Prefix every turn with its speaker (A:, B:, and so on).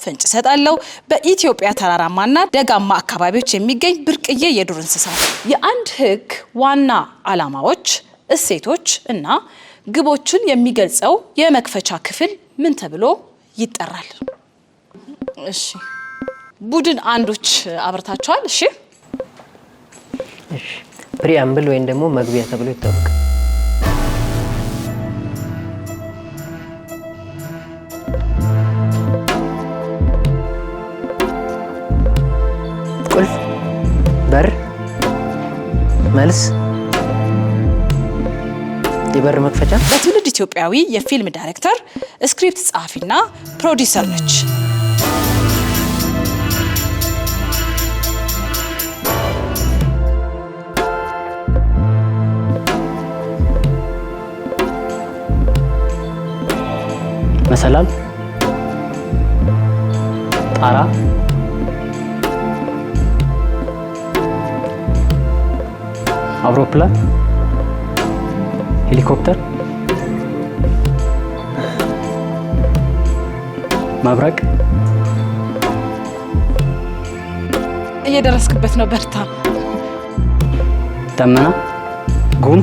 A: ፍንጭ ሰጣለው በኢትዮጵያ ተራራማና ደጋማ አካባቢዎች የሚገኝ ብርቅዬ የዱር እንስሳት የአንድ ህግ ዋና ዓላማዎች እሴቶች እና ግቦችን የሚገልጸው የመክፈቻ ክፍል ምን ተብሎ ይጠራል? እሺ ቡድን አንዶች አብርታቸዋል። እሺ
B: ፕሪአምብል ወይም ደግሞ መግቢያ ተብሎ ይታወቃል። ቁልፍ በር መልስ የበር መክፈቻ
A: በትውልድ ኢትዮጵያዊ የፊልም ዳይሬክተር ስክሪፕት ጸሐፊና ፕሮዲዩሰር ነች።
B: መሰላል ጣራ አውሮፕላን ሄሊኮፕተር መብረቅ
A: እየደረስክበት ነው በርታ
B: ደመና ጉም